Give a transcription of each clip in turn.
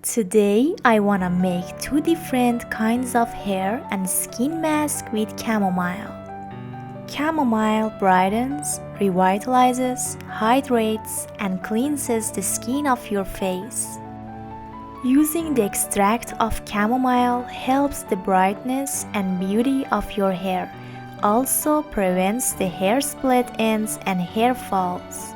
Today I wanna make two different kinds of hair and skin mask with chamomile. Chamomile brightens, revitalizes, hydrates, and cleanses the skin of your face. Using the extract of chamomile helps the brightness and beauty of your hair, also prevents the hair split ends and hair falls.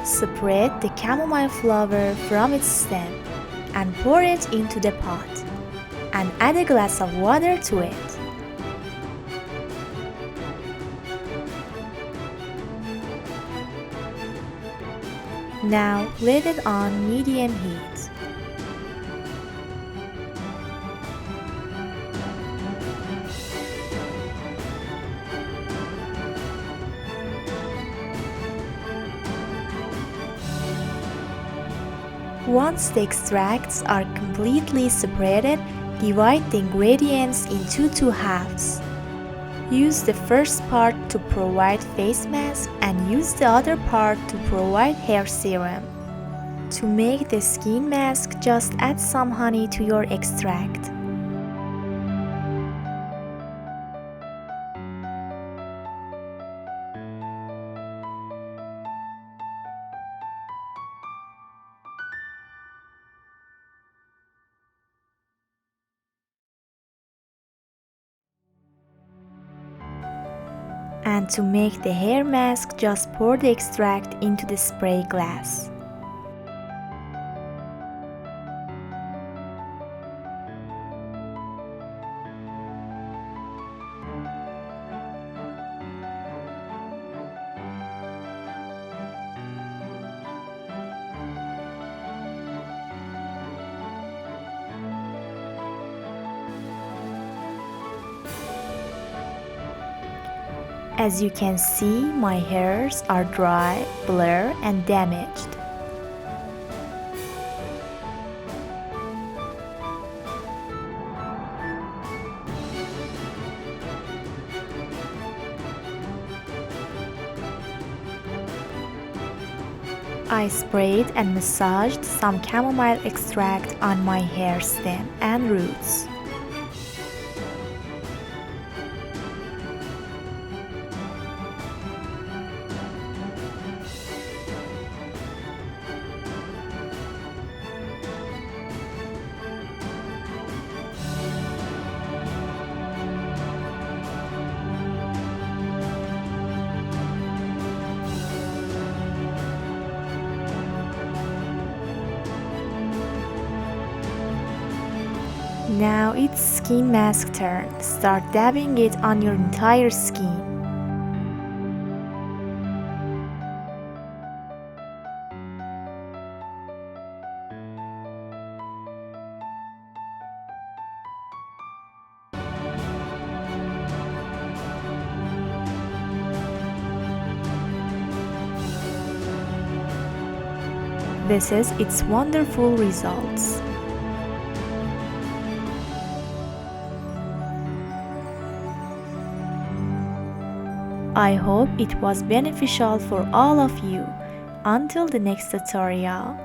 Spread the chamomile flower from its stem and pour it into the pot and add a glass of water to it. Now let it on medium heat. Once the extracts are completely separated, divide the ingredients into two halves. Use the first part to provide face mask and use the other part to provide hair serum. To make the skin mask, just add some honey to your extract. And to make the hair mask, just pour the extract into the spray glass. As you can see, my hairs are dry, blurred, and damaged. I sprayed and massaged some chamomile extract on my hair stem and roots. Now it's skin mask turn. Start dabbing it on your entire skin. This is its wonderful results. I hope it was beneficial for all of you. Until the next tutorial.